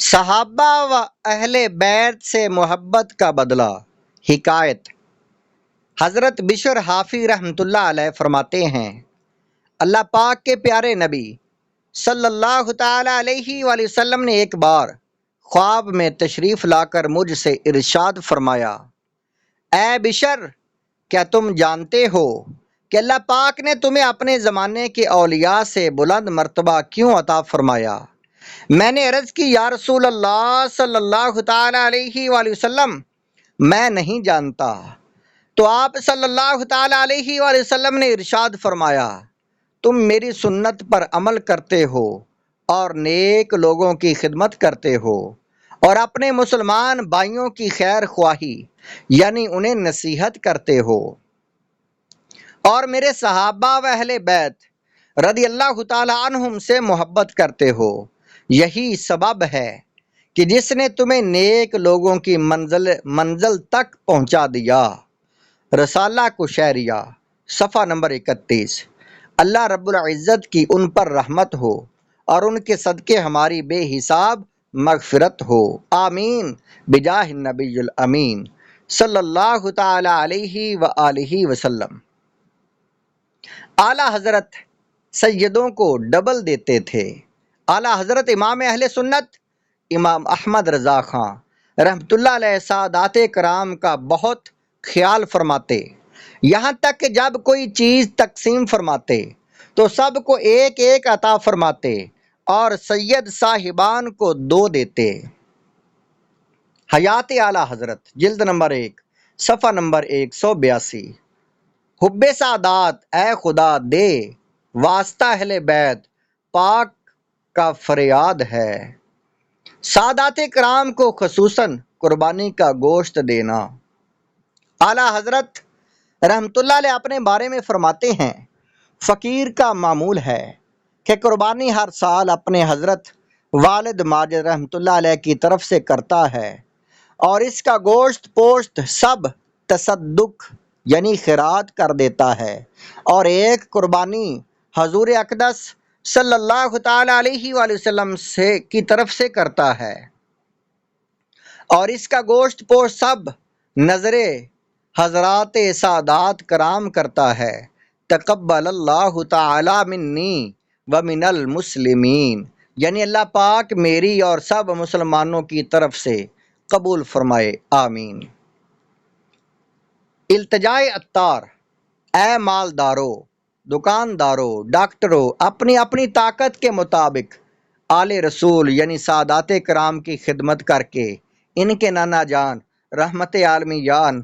صحابہ و اہل بیت سے محبت کا بدلہ۔ حکایت: حضرت بشر حافی رحمۃ اللہ علیہ فرماتے ہیں، اللہ پاک کے پیارے نبی صلی اللہ تعالی علیہ وآلہ وسلم نے ایک بار خواب میں تشریف لا کر مجھ سے ارشاد فرمایا، اے بشر، کیا تم جانتے ہو کہ اللہ پاک نے تمہیں اپنے زمانے کے اولیاء سے بلند مرتبہ کیوں عطا فرمایا؟ میں نے عرض کی، یا رسول اللہ صلی اللہ تعالی علیہ وآلہ وسلم، میں نہیں جانتا۔ تو آپ صلی اللہ تعالی علیہ وآلہ وسلم نے ارشاد فرمایا، تم میری سنت پر عمل کرتے ہو اور نیک لوگوں کی خدمت کرتے ہو اور اپنے مسلمان بھائیوں کی خیر خواہی یعنی انہیں نصیحت کرتے ہو، اور میرے صحابہ و اہل بیت رضی اللہ تعالی عنہم سے محبت کرتے ہو۔ یہی سبب ہے کہ جس نے تمہیں نیک لوگوں کی منزل تک پہنچا دیا۔ رسالہ کشیریہ، صفحہ نمبر 31۔ اللہ رب العزت کی ان پر رحمت ہو اور ان کے صدقے ہماری بے حساب مغفرت ہو، آمین بجاہ النبی الامین صلی اللہ تعالی علیہ وآلہ وسلم۔ اعلیٰ حضرت سیدوں کو ڈبل دیتے تھے۔ اعلیٰ حضرت امام اہل سنت امام احمد رضا خان رحمۃ اللہ علیہ سادات کرام کا بہت خیال فرماتے، یہاں تک کہ جب کوئی چیز تقسیم فرماتے تو سب کو ایک ایک عطا فرماتے اور سید صاحبان کو 2 دیتے۔ حیات اعلیٰ حضرت، جلد نمبر 1، صفحہ نمبر 182۔ حب سادات اے خدا دے، واسطہ اہل بیت پاک کا فریاد ہے۔ سادات کرام کو خصوصاً قربانی کا گوشت دینا۔ اعلیٰ حضرت رحمت اللہ علیہ اپنے بارے میں فرماتے ہیں، فقیر کا معمول ہے کہ قربانی ہر سال اپنے حضرت والد ماجد رحمت اللہ علیہ کی طرف سے کرتا ہے، اور اس کا گوشت پوشت سب تصدق یعنی خیرات کر دیتا ہے، اور ایک قربانی حضور اقدس صلی اللہ تعالی علیہ وآلہ وسلم کی طرف سے کرتا ہے، اور اس کا گوشت پوشت سب نظر حضرات سادات کرام کرتا ہے۔ تقبل اللہ تعالی منی ومن المسلمین، یعنی اللہ پاک میری اور سب مسلمانوں کی طرف سے قبول فرمائے، آمین۔ التجائے عطار، اے مالداروں، دکانداروں، ڈاکٹروں، اپنی اپنی طاقت کے مطابق آل رسول یعنی سادات کرام کی خدمت کر کے ان کے نانا جان رحمت عالمیان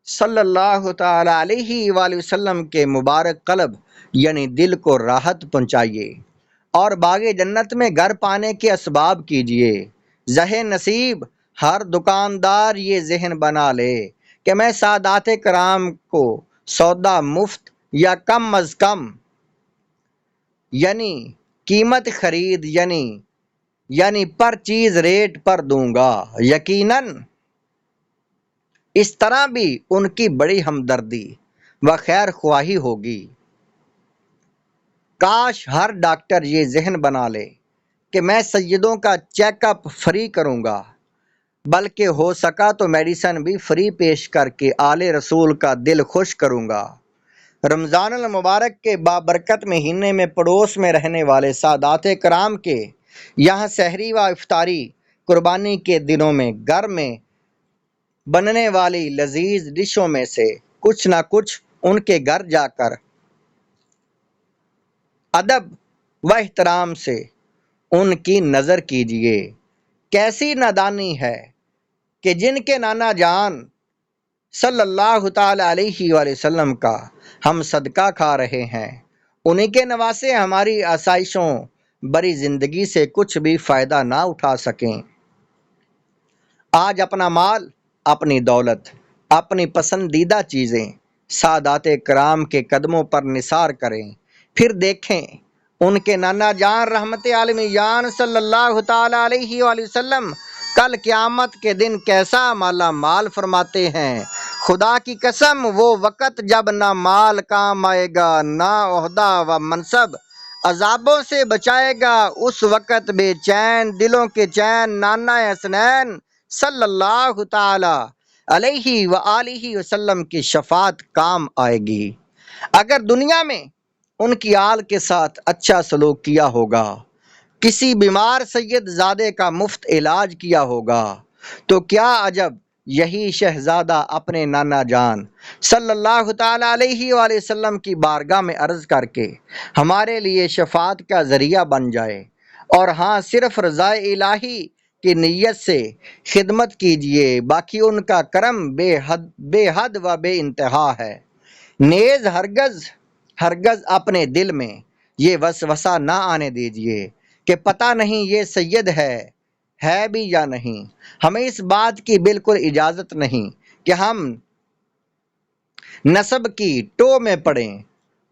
صلی اللہ تعالی علیہ وآلہ وسلم کے مبارک قلب یعنی دل کو راحت پہنچائیے اور باغ جنت میں گھر پانے کے اسباب کیجیے۔ ذہن نصیب ہر دکاندار یہ ذہن بنا لے کہ میں سادات کرام کو سودا مفت یا کم از کم یعنی قیمت خرید یعنی پر چیز ریٹ پر دوں گا۔ یقیناً اس طرح بھی ان کی بڑی ہمدردی و خیر خواہی ہوگی۔ کاش ہر ڈاکٹر یہ ذہن بنا لے کہ میں سیدوں کا چیک اپ فری کروں گا، بلکہ ہو سکا تو میڈیسن بھی فری پیش کر کے آل رسول کا دل خوش کروں گا۔ رمضان المبارک کے بابرکت مہینے میں پڑوس میں رہنے والے سادات کرام کے یہاں سحری و افطاری قربانی کے دنوں میں گھر میں بننے والی لذیذ ڈشوں میں سے کچھ نہ کچھ ان کے گھر جا کر ادب و احترام سے ان کی نظر کیجیے۔ کیسی نادانی ہے کہ جن کے نانا جان صلی اللہ تعالی علیہ وآلہ وسلم کا ہم صدقہ کھا رہے ہیں، انہی کے نواسے ہماری آسائشوں بری زندگی سے کچھ بھی فائدہ نہ اٹھا سکیں۔ آج اپنا مال، اپنی دولت، اپنی پسندیدہ چیزیں سادات کرام کے قدموں پر نثار کریں، پھر دیکھیں ان کے نانا جان رحمت عالمیان صلی اللہ تعالی علیہ وآلہ وسلم کل قیامت کے دن کیسا مالا مال فرماتے ہیں۔ خدا کی قسم، وہ وقت جب نہ مال کام آئے گا، نہ عہدہ و منصب عذابوں سے بچائے گا اس وقت بے چین دلوں کے چین نانا حسنین صلی اللہ تعالی علیہ وآلہ وسلم کی شفاعت کام آئے گی۔ اگر دنیا میں ان کی آل کے ساتھ اچھا سلوک کیا ہوگا، کسی بیمار سید زادے کا مفت علاج کیا ہوگا، تو کیا عجب یہی شہزادہ اپنے نانا جان صلی اللہ تعالیٰ علیہ وآلہ وسلم کی بارگاہ میں عرض کر کے ہمارے لیے شفاعت کا ذریعہ بن جائے۔ اور ہاں، صرف رضا الہی کی نیت سے خدمت کیجئے، باقی ان کا کرم بے حد و بے انتہا ہے۔ نیز ہرگز اپنے دل میں یہ وسوسہ نہ آنے دیجئے کہ پتہ نہیں یہ سید ہے بھی یا نہیں۔ ہمیں اس بات کی بالکل اجازت نہیں کہ ہم نسب کی ٹو میں پڑیں،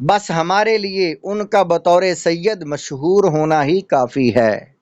بس ہمارے لیے ان کا بطور سید مشہور ہونا ہی کافی ہے۔